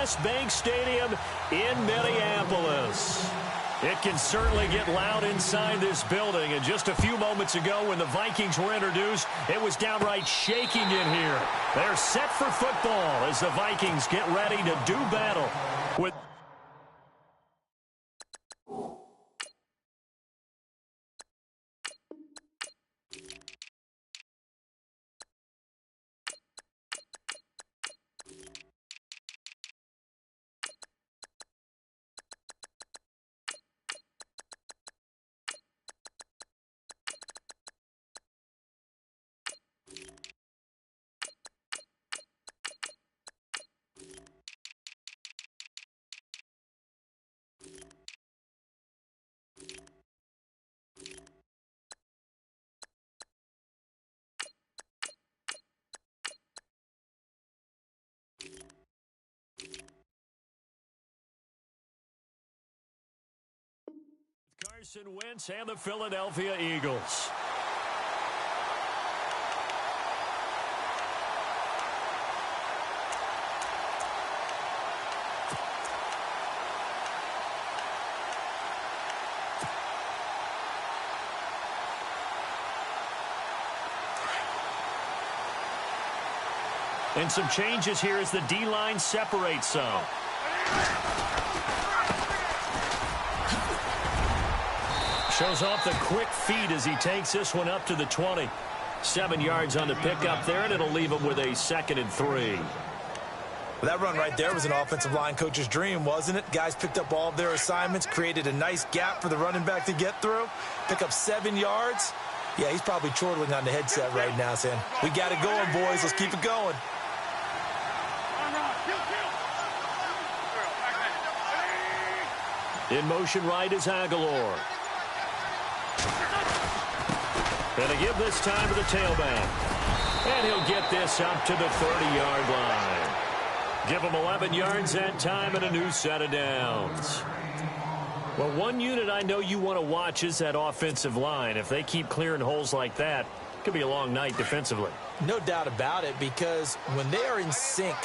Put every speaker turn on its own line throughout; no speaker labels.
U.S. Bank Stadium in Minneapolis. It can certainly get loud inside this building. And just a few moments ago when the Vikings were introduced, it was downright shaking in here. They're set for football as the Vikings get ready to do battle with... Carson Wentz and the Philadelphia Eagles. And some changes here as the D-line separates some. Shows off the quick feet as he takes this one up to the 20. 7 yards on the pickup there, and it'll leave him with a 2nd and 3.
Well, that run right there was an offensive line coach's dream, wasn't it? Guys picked up all of their assignments, created a nice gap for the running back to get through, pick up 7 yards. Yeah, he's probably chortling on the headset right now saying, we got it going, boys. Let's keep it going.
In motion right is Aguilar. And to give this time to the tailback. And he'll get this up to the 30-yard line. Give him 11 yards that time and a new set of downs. Well, one unit I know you want to watch is that offensive line. If they keep clearing holes like that, it could be a long night defensively.
No doubt about it, because when they are in sync,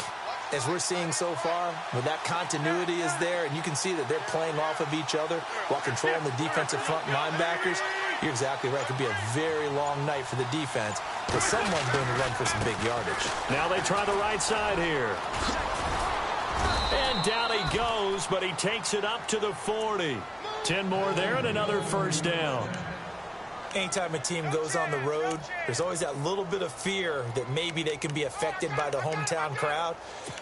as we're seeing so far, where that continuity is there, and you can see that they're playing off of each other while controlling the defensive front linebackers, you're exactly right. It could be a very long night for the defense, but someone's going to run for some big yardage.
Now they try the right side here. And down he goes, but he takes it up to the 40. 10 more there and another first down.
Anytime a team goes on the road, there's always that little bit of fear that maybe they can be affected by the hometown crowd.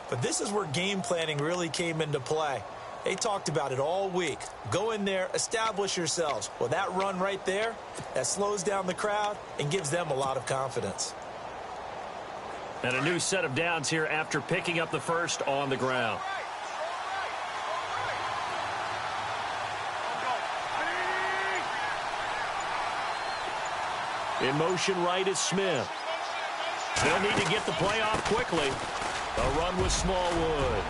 But this is where game planning really came into play. They talked about it all week. Go in there, establish yourselves. Well, that run right there, that slows down the crowd and gives them a lot of confidence.
And a new set of downs here after picking up the first on the ground. In motion right is Smith. They'll need to get the play off quickly. A run with Smallwood.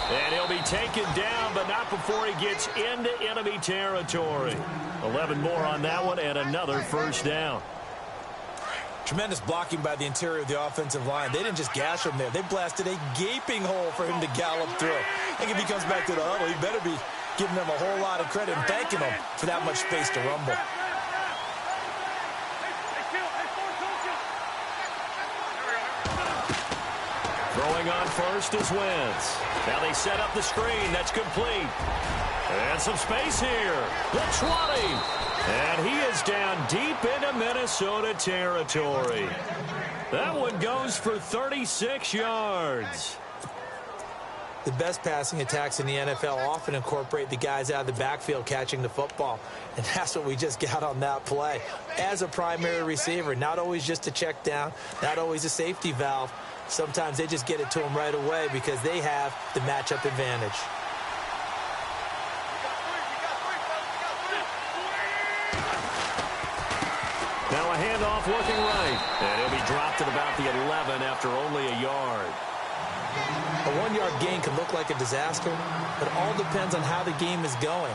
And he'll be taken down, but not before he gets into enemy territory. 11 more on that one and another first down.
Tremendous blocking by the interior of the offensive line. They didn't just gash him there. They blasted a gaping hole for him to gallop through. I think if he comes back to the huddle, he better be giving them a whole lot of credit and thanking them for that much space to rumble.
Throwing on first is Wentz. Now they set up the screen. That's complete. And some space here. The 20. And he is down deep into Minnesota territory. That one goes for 36 yards.
The best passing attacks in the NFL often incorporate the guys out of the backfield catching the football. And that's what we just got on that play. As a primary receiver, not always just a check down, not always a safety valve. Sometimes they just get it to them right away because they have the matchup advantage.
Now a handoff looking right. And he'll be dropped at about the 11 after only a yard.
A 1-yard gain can look like a disaster, but it all depends on how the game is going.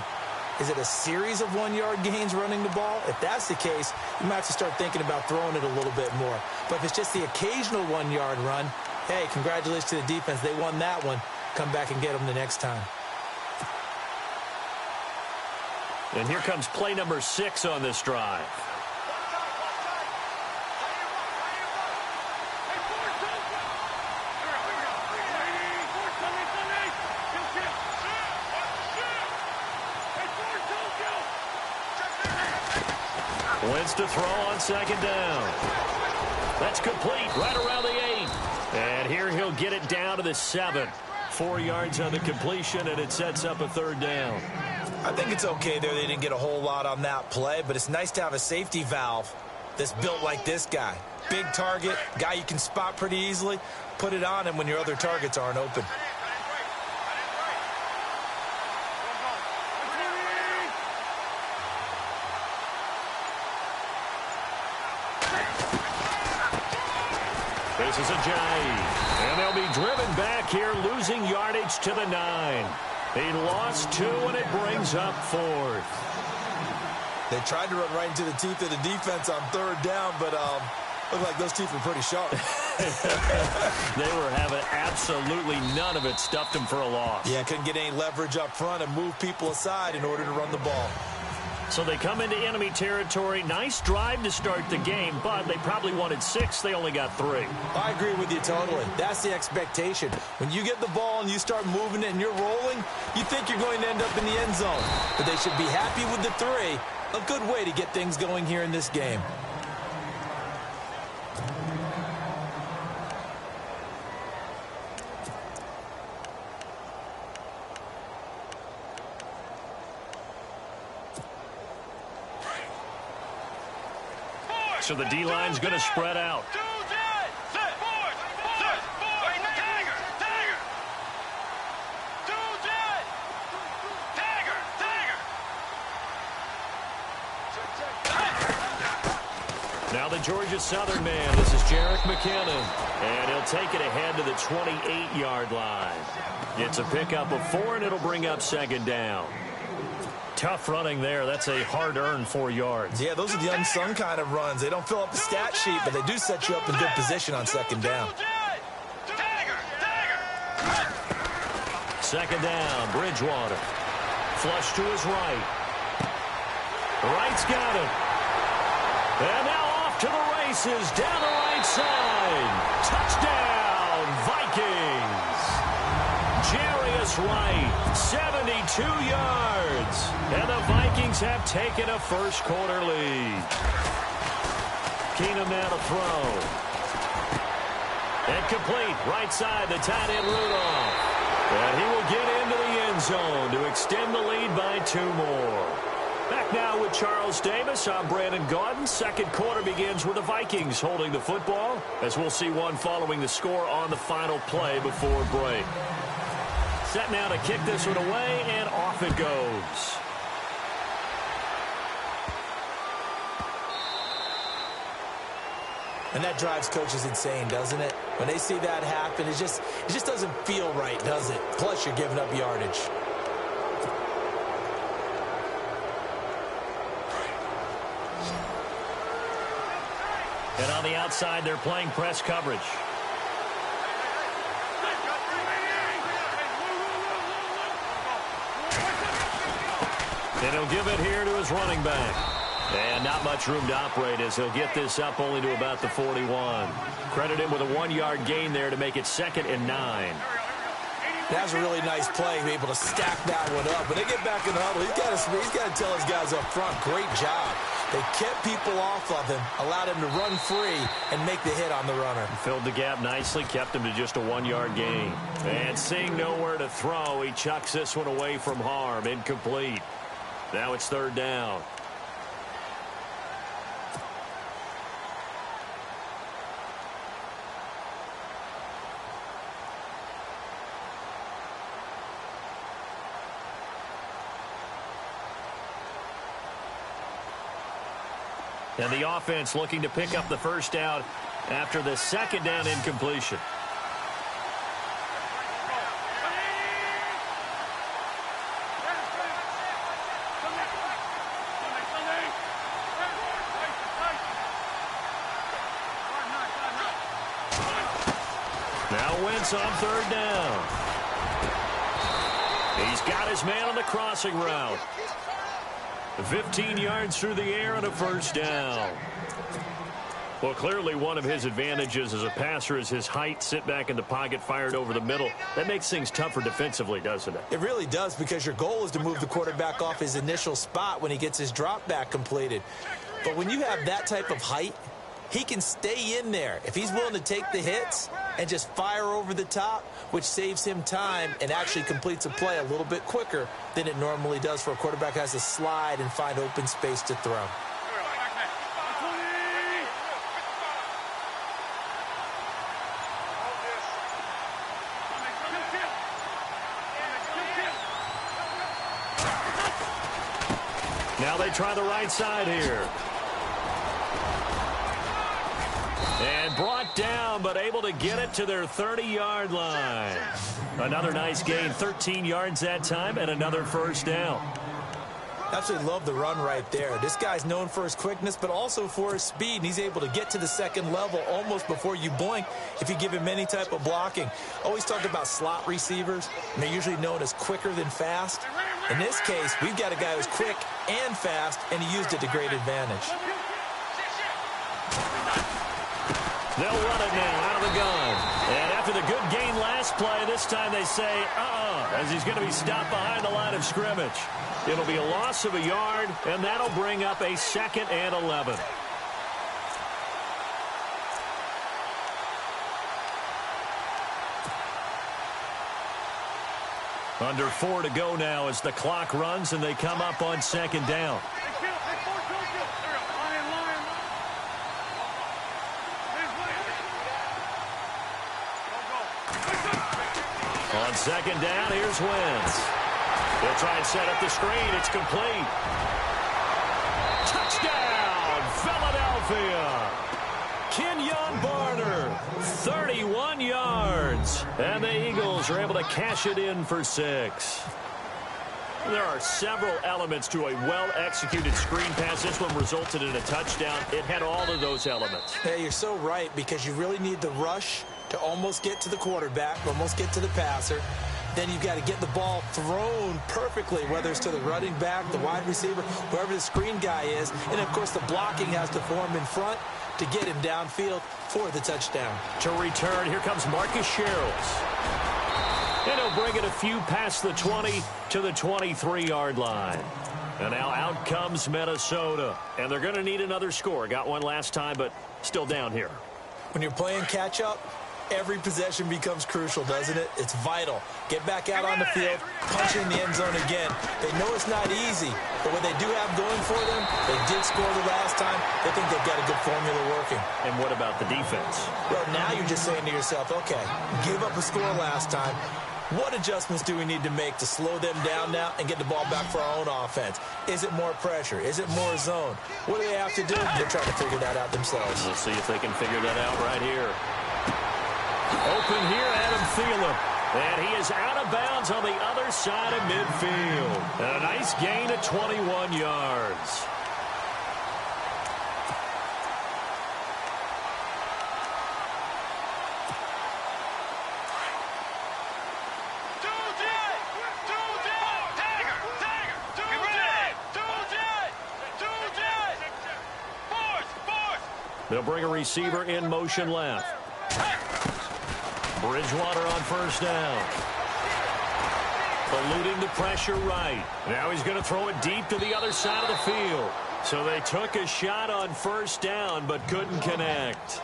Is it a series of 1-yard gains running the ball? If that's the case, you might have to start thinking about throwing it a little bit more. But if it's just the occasional 1-yard run, hey, congratulations to the defense. They won that one. come back and get them the next time.
And here comes play number 6 on this drive. Wins to throw on second down. That's complete right around the 8. And here he'll get it down to the 7. 4 yards on the completion, and it sets up a third down.
I think it's okay there. They didn't get a whole lot on that play, but it's nice to have a safety valve that's built like this guy. Big target, guy you can spot pretty easily. Put it on him when your other targets aren't open.
This is a Ajayi, and they'll be driven back here, losing yardage to the 9. He lost 2, and it brings up 4th.
They tried to run right into the teeth of the defense on third down, but looked like those teeth were pretty sharp.
They were having absolutely none of it, stuffed them for a loss.
Yeah, couldn't get any leverage up front and move people aside in order to run the ball.
So they come into enemy territory. Nice drive to start the game, but they probably wanted 6. They only got 3.
I agree with you totally. That's the expectation. When you get the ball and you start moving it and you're rolling, you think you're going to end up in the end zone. But they should be happy with the 3. A good way to get things going here in this game.
So the D-line's going to spread out. Now the Georgia Southern man. This is Jerick McKinnon. And he'll take it ahead to the 28-yard line. It's a pickup of 4, and it'll bring up second down. Tough running there. That's a hard-earned 4 yards.
Yeah, those are the unsung kind of runs. They don't fill up the stat sheet, but they do set you up in good position on second down.
Second down, Bridgewater. Flush to his right. Right's got it. And now off to the races, down the right side. Touchdown, Vikings. Jarius Wright, 72 yards. And the Vikings have taken a first-quarter lead. Keenum now to throw. And complete, right side, the tight end Rudolph. And he will get into the end zone to extend the lead by 2 more. Back now with Charles Davis. I'm Brandon Gaudin. Second quarter begins with the Vikings holding the football, as we'll see one following the score on the final play before break. Set now to kick this one away, and off it goes.
And that drives coaches insane, doesn't it? When they see that happen, it just doesn't feel right, does it? Plus, you're giving up yardage.
And on the outside, they're playing press coverage. And he'll give it here to his running back. And not much room to operate as he'll get this up only to about the 41. Credit him with a 1-yard gain there to make it 2nd and 9.
That was a really nice play, to be able to stack that one up. When they get back in the huddle, he's got to tell his guys up front, great job. They kept people off of him, allowed him to run free, and make the hit on the runner.
Filled the gap nicely, kept him to just a 1-yard gain. And seeing nowhere to throw, he chucks this one away from harm, incomplete. Now it's 3rd down. And the offense looking to pick up the first down after the 2nd down incompletion. Now Wentz on 3rd down. He's got his man on the crossing route. 15 yards through the air and a first down. Well, clearly one of his advantages as a passer is his height. Sit back in the pocket, fired over the middle. That makes things tougher defensively, doesn't it?
It really does, because your goal is to move the quarterback off his initial spot when he gets his drop back completed. But when you have that type of height, he can stay in there if he's willing to take the hits and just fire over the top, which saves him time and actually completes a play a little bit quicker than it normally does for a quarterback who has to slide and find open space to throw.
Now they try the right side here. And brought down, but able to get it to their 30-yard line. Another nice gain, 13 yards that time, and another first down.
Absolutely love the run right there. This guy's known for his quickness, but also for his speed, and he's able to get to the second level almost before you blink if you give him any type of blocking. Always talk about slot receivers, and they're usually known as quicker than fast. In this case, we've got a guy who's quick and fast, and he used it to great advantage.
They'll run it now out of the gun. And after the good gain last play, this time they say, as he's going to be stopped behind the line of scrimmage. It'll be a loss of a yard, and that'll bring up a 2nd and 11. Under 4 to go now as the clock runs, and they come up on 2nd down. On 2nd down, here's Wentz. He'll try and set up the screen. It's complete. Touchdown, Philadelphia. Kenyon Barner, 31 yards. And the Eagles are able to cash it in for 6. There are several elements to a well-executed screen pass. This one resulted in a touchdown. It had all of those elements.
Hey, you're so right, because you really need the rush to almost get to the quarterback, almost get to the passer. Then you've got to get the ball thrown perfectly, whether it's to the running back, the wide receiver, whoever the screen guy is. And, of course, the blocking has to form in front to get him downfield for the touchdown.
To return, here comes Marcus Sherrills. And he'll bring it a few past the 20 to the 23-yard line. And now out comes Minnesota. And they're going to need another score. Got one last time, but still down here.
When you're playing catch-up, every possession becomes crucial, doesn't it? It's vital. Get back out on the field, punch in the end zone again. They know it's not easy, but what they do have going for them, they did score the last time. They think they've got a good formula working.
And what about the defense?
Well, now you're just saying to yourself, okay, give up a score last time. What adjustments do we need to make to slow them down now and get the ball back for our own offense? Is it more pressure? Is it more zone? What do they have to do? They're trying to figure that out themselves.
We'll see if they can figure that out right here. Open here, Adam Thielen. And he is out of bounds on the other side of midfield. And a nice gain of 21 yards. They'll bring a receiver in motion left. Bridgewater on first down. Eluding the pressure right. Now he's going to throw it deep to the other side of the field. So they took a shot on first down but couldn't connect.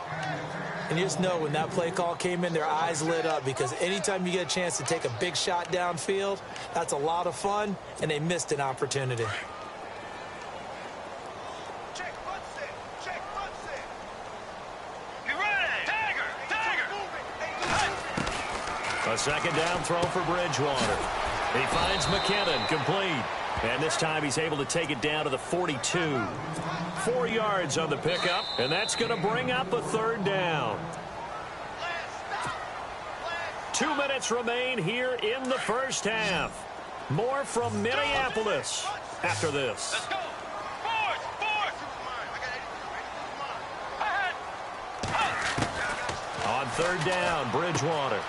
And you just know when that play call came in, their eyes lit up, because anytime you get a chance to take a big shot downfield, that's a lot of fun, and they missed an opportunity.
A second down throw for Bridgewater. He finds McKinnon, complete. And this time he's able to take it down to the 42. 4 yards on the pickup, and that's going to bring up a third down. 2 minutes remain here in the first half. More from Minneapolis after this.
Let's go.
On third down, Bridgewater.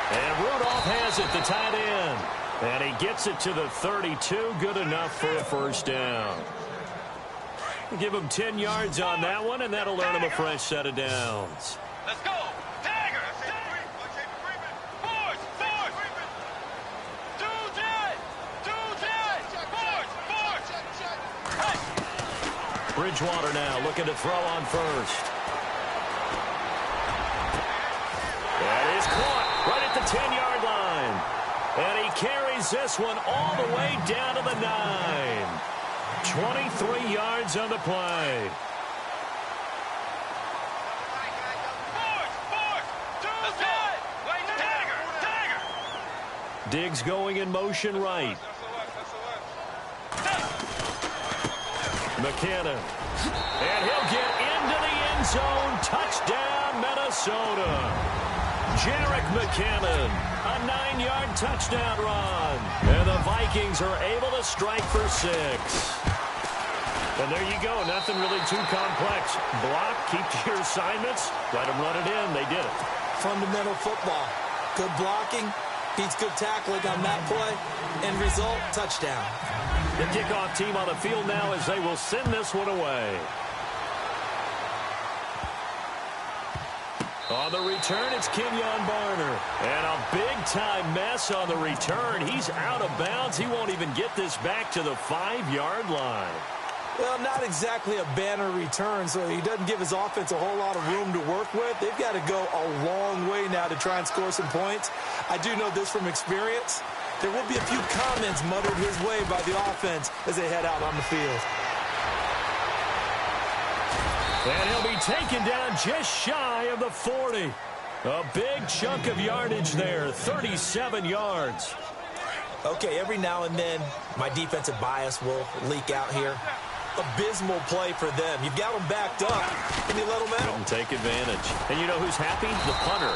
And Rudolph has it, the tight end. And he gets it to the 32. Good enough for a first down. Give him 10 yards on that one, and that'll earn him a fresh set of downs.
Let's go. Tiger. Force. Do that. Force.
Bridgewater now looking to throw on first. That is caught right at the 10-yard line. And he carries this one all the way down to the 9. 23 yards on the play. Diggs going in motion right. McKinnon. And he'll get into the end zone. Touchdown, Minnesota. Jerick McKinnon, a 9-yard touchdown run. And the Vikings are able to strike for 6. And there you go. Nothing really too complex. Block, keep to your assignments, let them run it in. They did it.
Fundamental football. Good blocking, beats good tackling on that play. End result, touchdown.
The kickoff team on the field now as they will send this one away. On the return, it's Kenyon Barner. And a big-time mess on the return. He's out of bounds. He won't even get this back to the 5-yard line.
Well, not exactly a banner return, so he doesn't give his offense a whole lot of room to work with. They've got to go a long way now to try and score some points. I do know this from experience. There will be a few comments muttered his way by the offense as they head out on the field.
And he'll be taken down just shy of the 40. A big chunk of yardage there, 37 yards.
Okay, every now and then, my defensive bias will leak out here. Abysmal play for them. You've got them backed up, and you let them out.
Couldn't take advantage. And you know who's happy? The punter.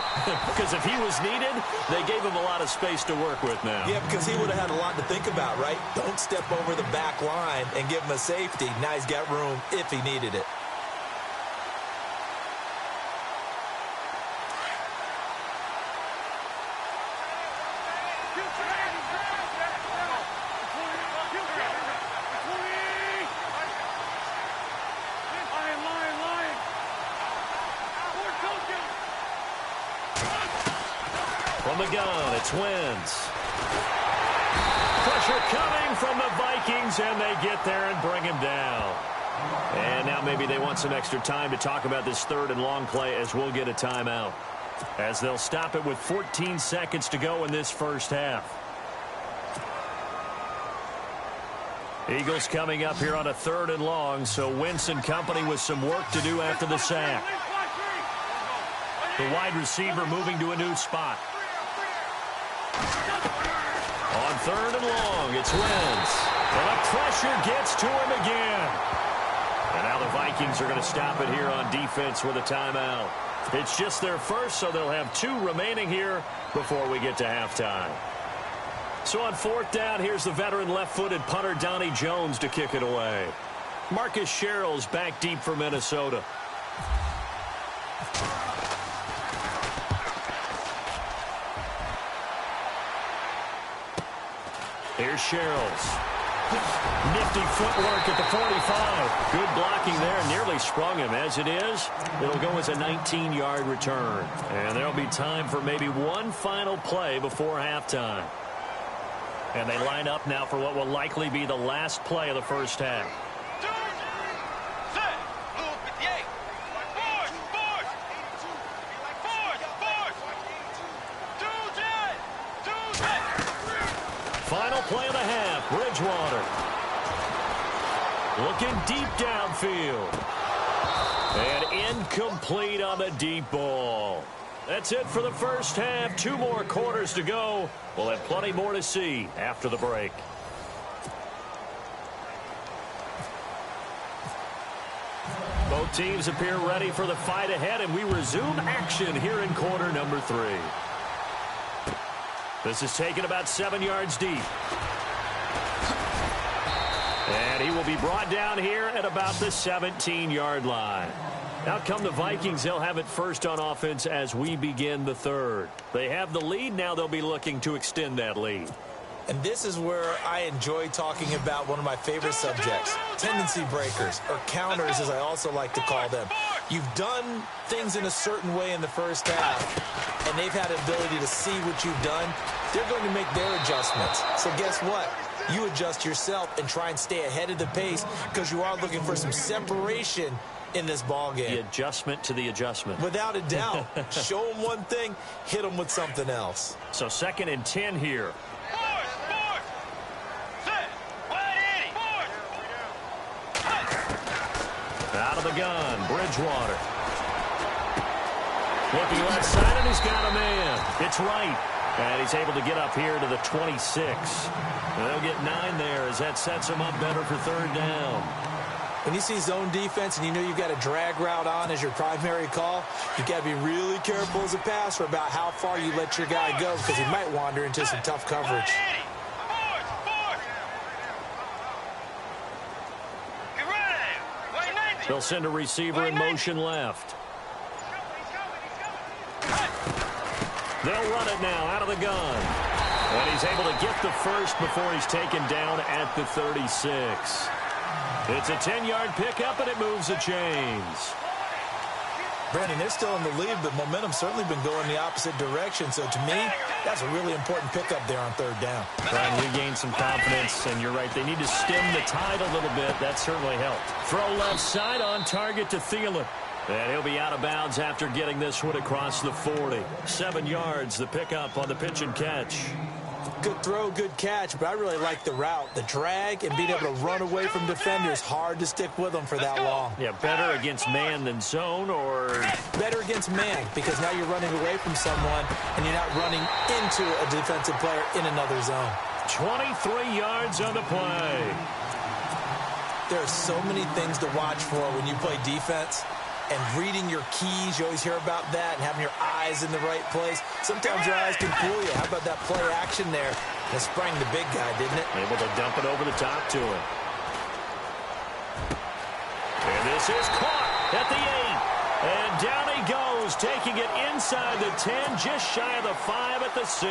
Because if he was needed, they gave him a lot of space to work with now.
Yeah, because he would have had a lot to think about, right? Don't step over the back line and give him a safety. Now he's got room if he needed it.
From the gun, it's Wentz. Pressure coming from the Vikings, and they get there and bring him down. And now maybe they want some extra time to talk about this third and long play as we'll get a timeout. As they'll stop it with 14 seconds to go in this first half. Eagles coming up here on a third and long, so Wentz and company with some work to do after the sack. The wide receiver moving to a new spot. On third and long, it's Wentz. And the pressure gets to him again. And now the Vikings are going to stop it here on defense with a timeout. It's just their first, so they'll have 2 remaining here before we get to halftime. So on fourth down, here's the veteran left-footed punter Donnie Jones to kick it away. Marcus Sherrill's back deep for Minnesota. Here's Sherrills. Nifty footwork at the 45. Good blocking there. Nearly sprung him. As it is, it'll go as a 19-yard return. And there'll be time for maybe one final play before halftime. And they line up now for what will likely be the last play of the first half. Final play of the half, Bridgewater. Looking deep downfield. And incomplete on the deep ball. That's it for the first half. 2 more quarters to go. We'll have plenty more to see after the break. Both teams appear ready for the fight ahead, and we resume action here in quarter number 3. This is taken about 7 yards deep. And he will be brought down here at about the 17-yard line. Out come the Vikings. They'll have it first on offense as we begin the third. They have the lead. Now they'll be looking to extend that lead.
And this is where I enjoy talking about one of my favorite subjects, tendency breakers, or counters as I also like to call them. You've done things in a certain way in the first half, and they've had an ability to see what you've done. They're going to make their adjustments. So guess what? You adjust yourself and try and stay ahead of the pace because you are looking for some separation in this ball game.
The adjustment to the adjustment.
Without a doubt. Show them one thing, hit them with something else.
So 2nd and 10 here. Out of the gun, Bridgewater. Looking left side, and he's got a man. It's right. And he's able to get up here to the 26. And they'll get 9 there as that sets him up better for 3rd down.
When you see zone defense and you know you've got a drag route on as your primary call, you've got to be really careful as a passer about how far you let your guy go because he might wander into some tough coverage.
They'll send a receiver in motion left. They'll run it now out of the gun. And he's able to get the first before he's taken down at the 36. It's a 10-yard pickup, and it moves the chains.
Brandon, they're still in the lead, but momentum's certainly been going the opposite direction. So to me, that's a really important pickup there on 3rd down.
Trying to regain some confidence, and you're right. They need to stem the tide a little bit. That certainly helped. Throw left side on target to Thielen. And he'll be out of bounds after getting this one across the 40. 7 yards, the pickup on the pitch and catch.
Good throw, good catch, but I really like the route. The drag and being able to run away from defenders, hard to stick with them for that long.
Yeah, better against man than zone, or?
Better against man, because now you're running away from someone and you're not running into a defensive player in another zone.
23 yards on the play.
There are so many things to watch for when you play defense. And reading your keys, you always hear about that, and having your eyes in the right place. Sometimes your eyes can fool you. How about that play action there? And it sprang the big guy, didn't it?
Able to dump it over the top to him. And this is caught at the 8. And down he goes, taking it inside the 10, just shy of the 5 at the 6.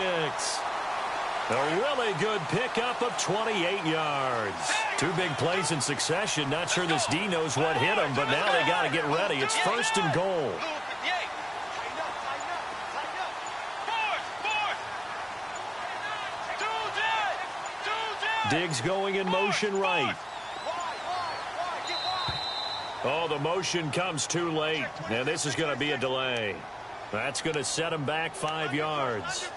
A really good pickup of 28 yards. 2 big plays in succession. Not sure this D knows what hit him, but now they got to get ready. It's 1st and goal. Diggs going in motion right. Oh, the motion comes too late. And this is going to be a delay. That's going to set him back 5 yards.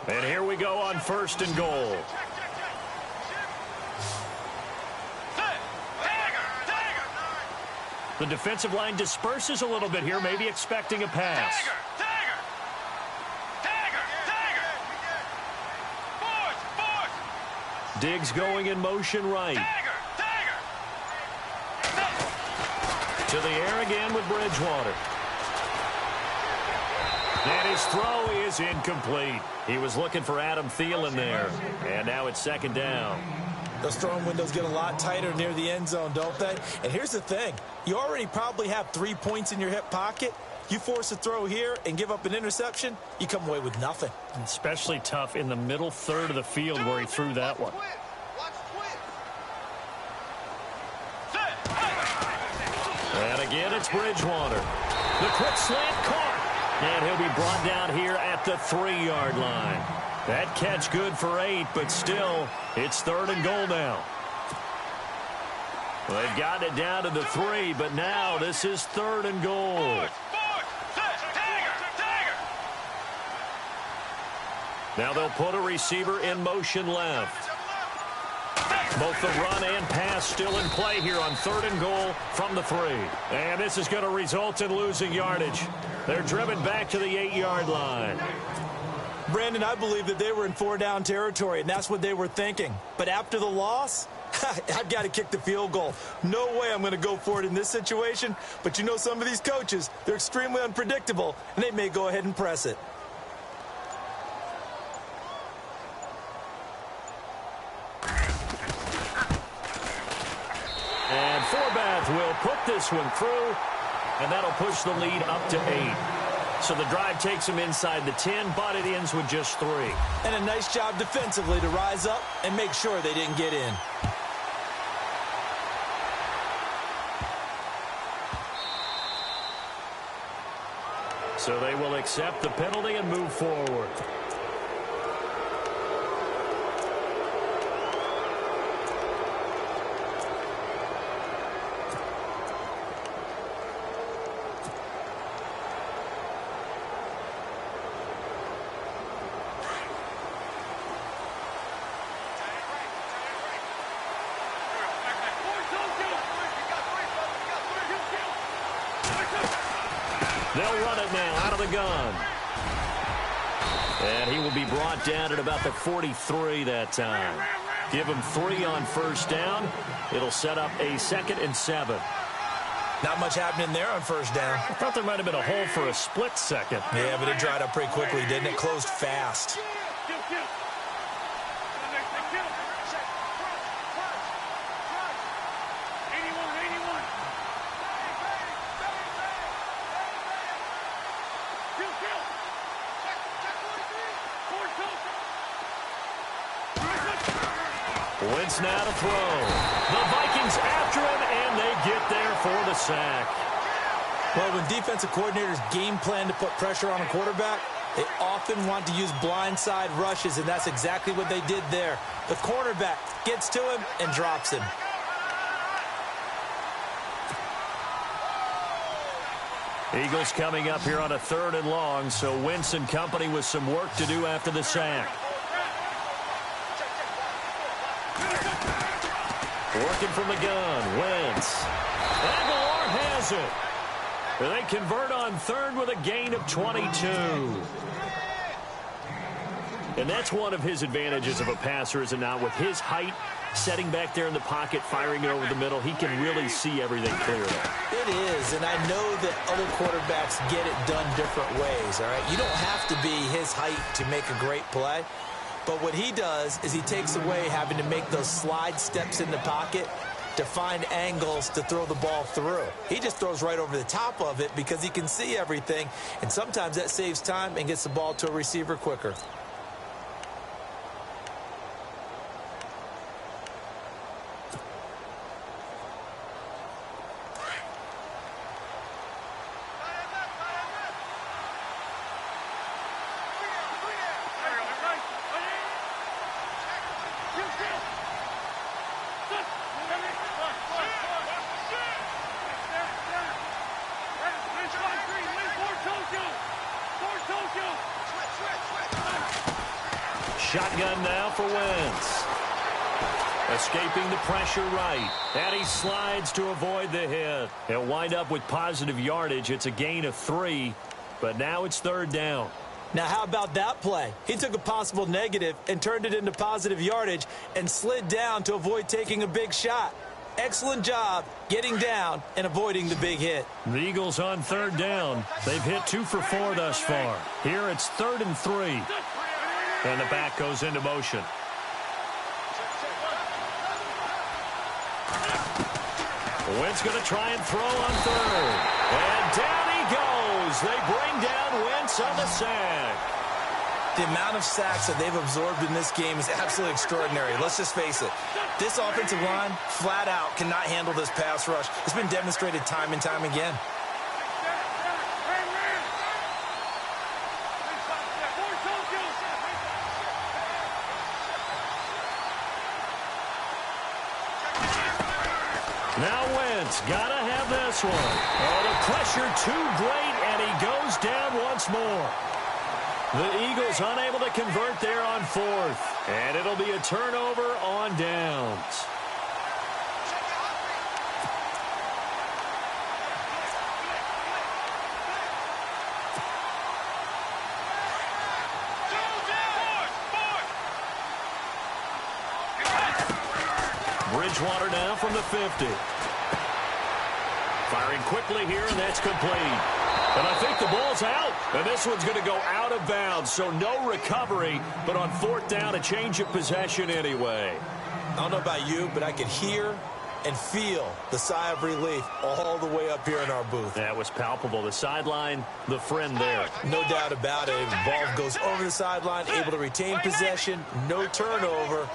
And here we go on 1st and goal. The defensive line disperses a little bit here, maybe expecting a pass. Diggs going in motion right. To the air again with Bridgewater. And his throw is incomplete. He was looking for Adam Thielen there. And now it's 2nd down.
Those throwing windows get a lot tighter near the end zone, don't they? And here's the thing. You already probably have 3 points in your hip pocket. You force a throw here and give up an interception, you come away with nothing.
Especially tough in the middle third of the field where he threw that one. And again, it's Bridgewater. The quick slant caught. And he'll be brought down here at the 3-yard line. That catch good for 8, but still, it's 3rd and goal now. Well, they've gotten it down to the 3, but now this is 3rd and goal. Now they'll put a receiver in motion left. Both the run and pass still in play here on 3rd and goal from the 3. And this is going to result in losing yardage. They're driven back to the 8-yard line.
Brandon, I believe that they were in 4-down territory, and that's what they were thinking. But after the loss, I've got to kick the field goal. No way I'm going to go for it in this situation. But you know some of these coaches, they're extremely unpredictable, and they may go ahead and press it.
And Forbath will put this one through. and that'll push the lead up to 8. So the drive takes them inside the 10, but it ends with just 3.
And a nice job defensively to rise up and make sure they didn't get in.
So they will accept the penalty and move forward. They'll run it now out of the gun. And he will be brought down at about the 43 that time. Give him 3 on first down. It'll set up a 2nd and 7.
Not much happening there on first down.
I thought there might have been a hole for a split second.
Yeah, but it dried up pretty quickly, didn't it? Closed fast.
Wentz now to throw. The Vikings after him, and they get there for the sack.
Well, when defensive coordinators game plan to put pressure on a quarterback, they often want to use blindside rushes, and that's exactly what they did there. The cornerback gets to him and drops him.
Eagles coming up here on a 3rd and long, so Wentz and company with some work to do after the sack. Working from the gun, Wentz. Aguilar has it. They convert on 3rd with a gain of 22. And that's one of his advantages of a passer, is it not? With his height, setting back there in the pocket, firing it over the middle, he can really see everything clearly.
It is, and I know that other quarterbacks get it done different ways, all right? You don't have to be his height to make a great play. But what he does is he takes away having to make those slide steps in the pocket to find angles to throw the ball through. He just throws right over the top of it because he can see everything, and sometimes that saves time and gets the ball to a receiver quicker.
Shotgun now for Wentz. Escaping the pressure right. And he slides to avoid the hit. He'll wind up with positive yardage. It's a gain of 3, but now it's 3rd down.
Now, how about that play? He took a possible negative and turned it into positive yardage and slid down to avoid taking a big shot. Excellent job getting down and avoiding the big hit.
The Eagles on 3rd down. They've hit 2 for 4 thus far. Here it's 3rd and 3. And the back goes into motion. Wentz going to try and throw on 3rd. And down he goes. They bring down Wentz on the sack.
The amount of sacks that they've absorbed in this game is absolutely extraordinary. Let's just face it. This offensive line, flat out, cannot handle this pass rush. It's been demonstrated time and time again.
Now Wentz got to have this one. Oh, the pressure too great, and he goes down once more. The Eagles unable to convert there on 4th. And it'll be a turnover on downs. Bridgewater now from the 50. Firing quickly here, and that's complete. And I think the ball's out. And this one's going to go out of bounds, so no recovery. But on 4th down, a change of possession anyway.
I don't know about you, but I could hear and feel the sigh of relief all the way up here in our booth.
That was palpable. The sideline, the friend there.
No doubt about it. Ball goes over the sideline, able to retain possession, no turnover.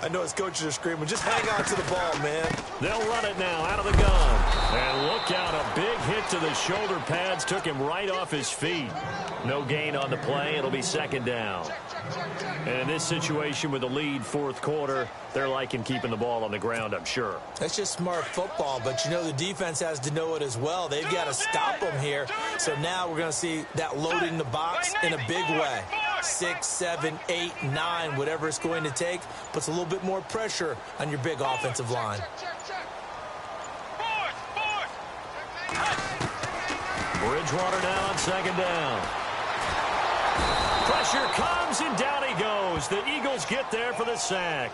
I know his coaches are screaming, just hang on to the ball, man.
They'll run it now out of the gun. And look out, a big hit to the shoulder pads took him right off his feet. No gain on the play. It'll be second down. And in this situation with the lead fourth quarter, they're liking keeping the ball on the ground, I'm sure.
That's just smart football, but you know the defense has to know it as well. They've got to stop them here. So now we're going to see that loading the box in a big way. 6, 7, 8, 9, whatever it's going to take, puts a little bit more pressure on your big offensive line.
Bridgewater now on second down. Pressure comes, and down he goes. The Eagles get there for the sack.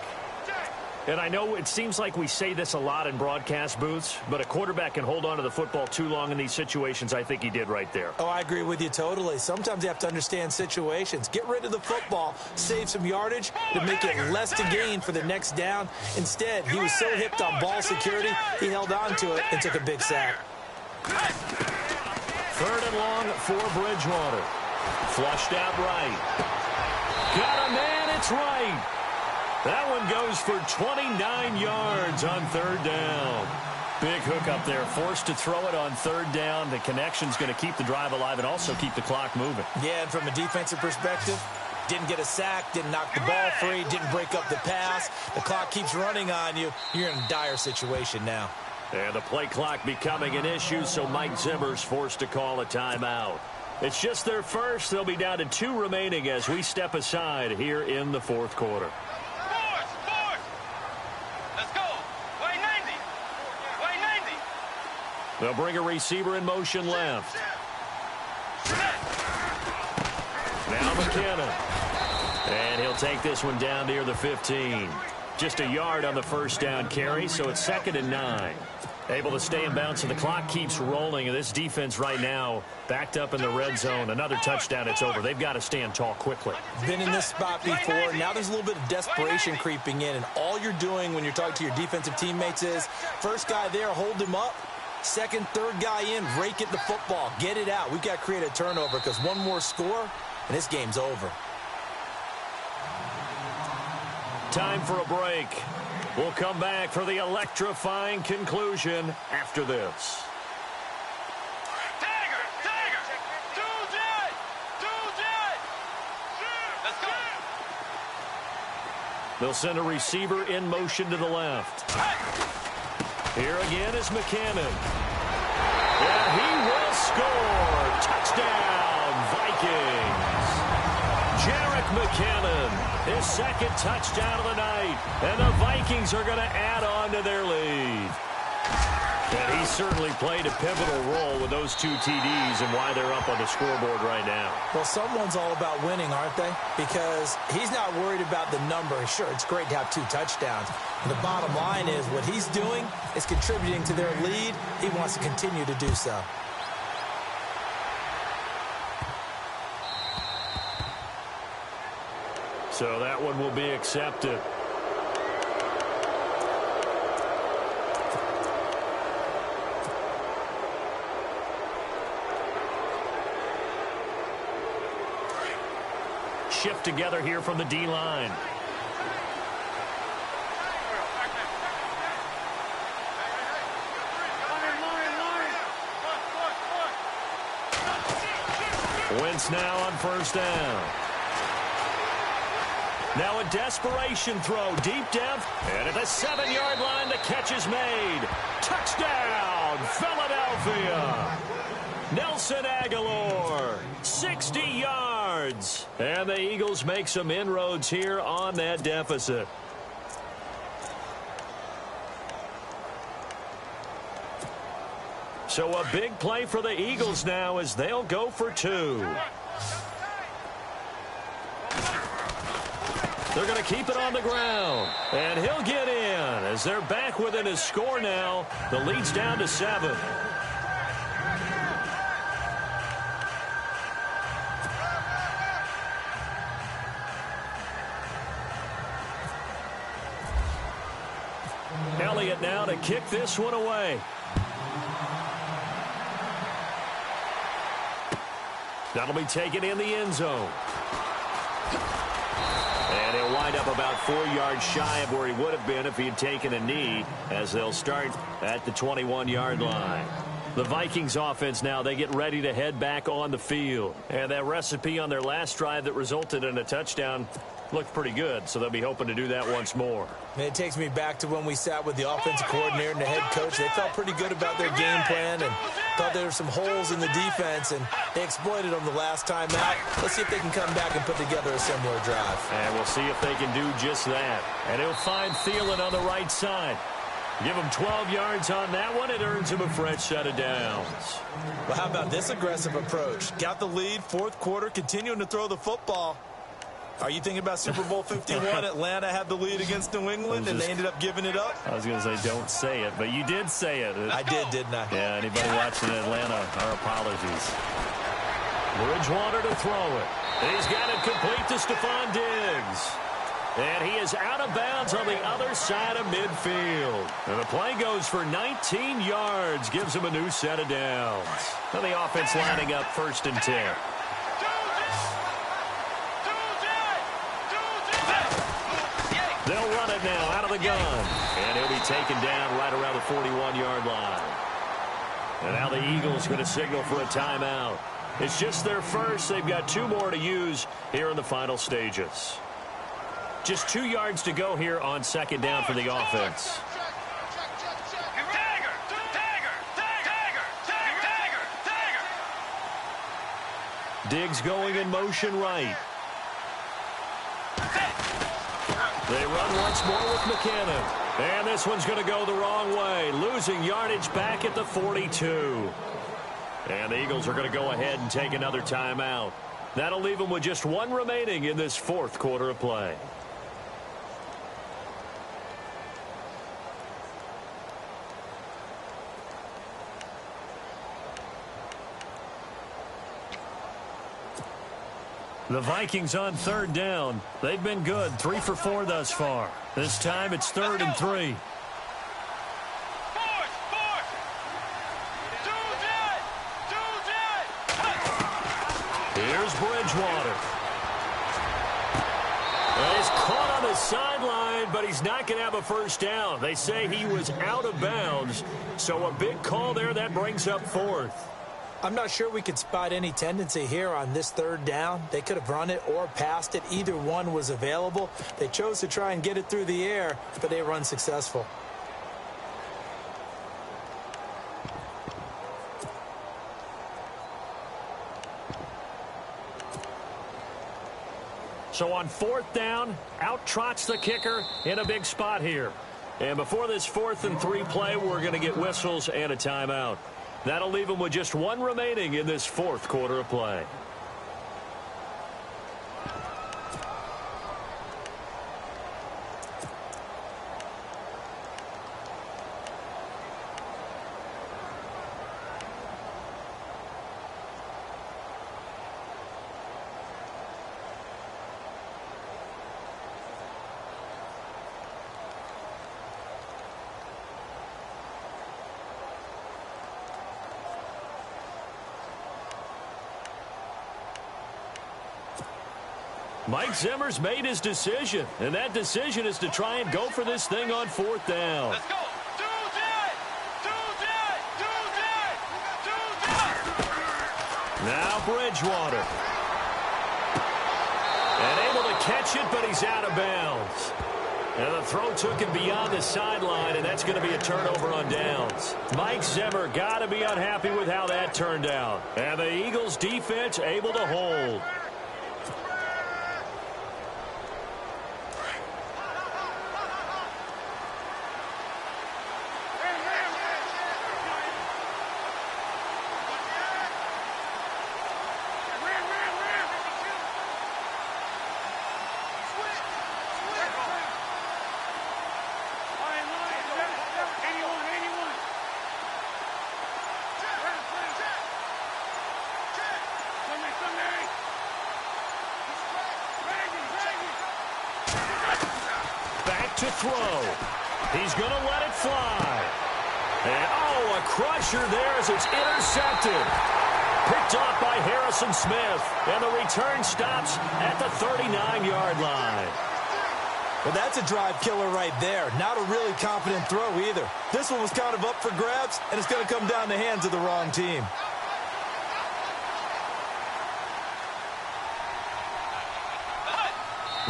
And I know it seems like we say this a lot in broadcast booths, but a quarterback can hold on to the football too long in these situations. I think he did right there.
Oh, I agree with you totally. Sometimes you have to understand situations. Get rid of the football, save some yardage to make it less to gain for the next down. Instead, he was so hipped on ball security, he held on to it and took a big sack.
Third and long for Bridgewater. Flushed out right. Got a man, it's right. That one goes for 29 yards on third down. Big hook up there. Forced to throw it on third down. The connection's going to keep the drive alive and also keep the clock moving.
Yeah, and from a defensive perspective, didn't get a sack, didn't knock the ball free, didn't break up the pass. The clock keeps running on you. You're in a dire situation now.
And the play clock becoming an issue, so Mike Zimmer's forced to call a timeout. It's just their first. They'll be down to 2 remaining as we step aside here in the fourth quarter.
Let's go. Way 90. Way 90.
They'll bring a receiver in motion left. Now McKinnon. And he'll take this one down near the 15. Just a yard on the first down carry, so it's 2nd and 9. Able to stay in bounds, and the clock keeps rolling. And this defense right now backed up in the red zone. Another touchdown, it's over. They've got to stand tall quickly.
Been in this spot before. Now there's a little bit of desperation creeping in. And all you're doing when you're talking to your defensive teammates is, first guy there, hold him up. Second, third guy in, rake at the football. Get it out. We've got to create a turnover because one more score, and this game's over.
Time for a break. We'll come back for the electrifying conclusion after this.
Tiger! Tiger! Do that! Do that! Let's go!
They'll send a receiver in motion to the left. Here again is McKinnon. And he will score. Touchdown, Vikings. Jerick McKinnon, his second touchdown of the night. And the Vikings are going to add on to their lead. And he certainly played a pivotal role with those 2 TDs and why they're up on the scoreboard right now.
Well, someone's all about winning, aren't they? Because he's not worried about the number. Sure, it's great to have 2 touchdowns. And the bottom line is what he's doing is contributing to their lead. He wants to continue to do so.
So that one will be accepted. Shift together here from the D-line. Wentz now on first down. Now a desperation throw deep down. And at the 7-yard line, the catch is made. Touchdown, Philadelphia. Nelson Aguilar, 60 yards. And the Eagles make some inroads here on that deficit. So a big play for the Eagles now as they'll go for 2. They're going to keep it on the ground. And he'll get in as they're back within his score now. The lead's down to 7. it now to kick this one away. That'll be taken in the end zone. And he'll wind up about 4 yards shy of where he would have been if he had taken a knee, as they'll start at the 21-yard line. The Vikings offense now, they get ready to head back on the field. And that recipe on their last drive that resulted in a touchdown looked pretty good, so they'll be hoping to do that once more.
And it takes me back to when we sat with the offensive coordinator and the head coach. They felt pretty good about their game plan and thought there were some holes in the defense, and they exploited them the last time out. Let's see if they can come back and put together a similar drive.
And we'll see if they can do just that. And he'll find Thielen on the right side. Give him 12 yards on that one. It earns him a fresh set of downs.
Well, how about this aggressive approach? Got the lead, fourth quarter, continuing to throw the football. Are you thinking about Super Bowl 51? Atlanta had the lead against New England, and they ended up giving it up?
I was going to say, don't say it, but you did say it.
I did, didn't I?
Yeah, anybody watching Atlanta, our apologies. Bridgewater to throw it. He's got it complete to Stephon Diggs. And he is out of bounds on the other side of midfield. And the play goes for 19 yards, gives him a new set of downs. And the offense lining up 1st and 10. They'll run it now out of the gun. And he'll be taken down right around the 41-yard line. And now the Eagles going to signal for a timeout. It's just their first. They've got 2 more to use here in the final stages. Just 2 yards to go here on 2nd down for the offense. Diggs going in motion right. They run once more with McKinnon. And this one's going to go the wrong way. Losing yardage back at the 42. And the Eagles are going to go ahead and take another timeout. That'll leave them with just 1 remaining in this 4th quarter of play. The Vikings on 3rd down. They've been good, 3 for 4 thus far. This time it's 3rd and 3. Here's Bridgewater. And he's caught on the sideline, but he's not going to have a first down. They say he was out of bounds, so a big call there. That brings up 4th.
I'm not sure we could spot any tendency here on this 3rd down. They could have run it or passed it. Either one was available. They chose to try and get it through the air, but they were unsuccessful.
So on 4th down, out trots the kicker in a big spot here. And before this 4th and 3 play, we're going to get whistles and a timeout. That'll leave them with just 1 remaining in this 4th quarter of play. Mike Zimmer's made his decision, and that decision is to try and go for this thing on 4th down.
Let's go. Do that.
Now Bridgewater. And able to catch it, but he's out of bounds. And the throw took him beyond the sideline, and that's going to be a turnover on downs. Mike Zimmer got to be unhappy with how that turned out. And the Eagles defense able to hold. To throw. He's going to let it fly. And, oh, a crusher there as it's intercepted. Picked off by Harrison Smith. And the return stops at the 39-yard line.
Well, that's a drive killer right there. Not a really confident throw either. This one was kind of up for grabs, and it's going to come down the hands of the wrong team.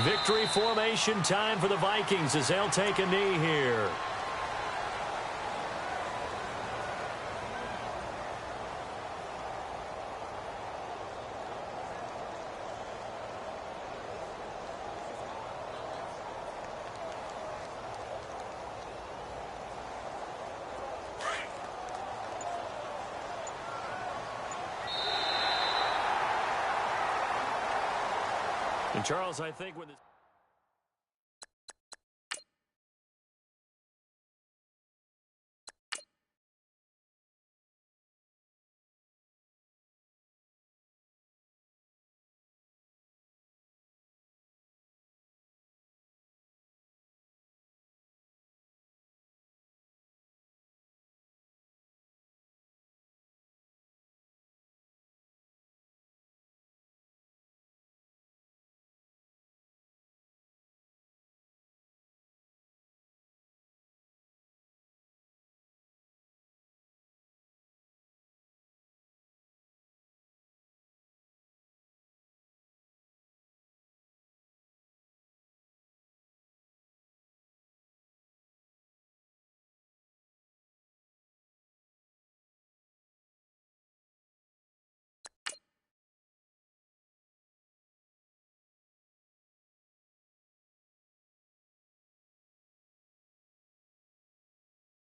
Victory formation time for the Vikings as they'll take a knee here. And Charles, I think when this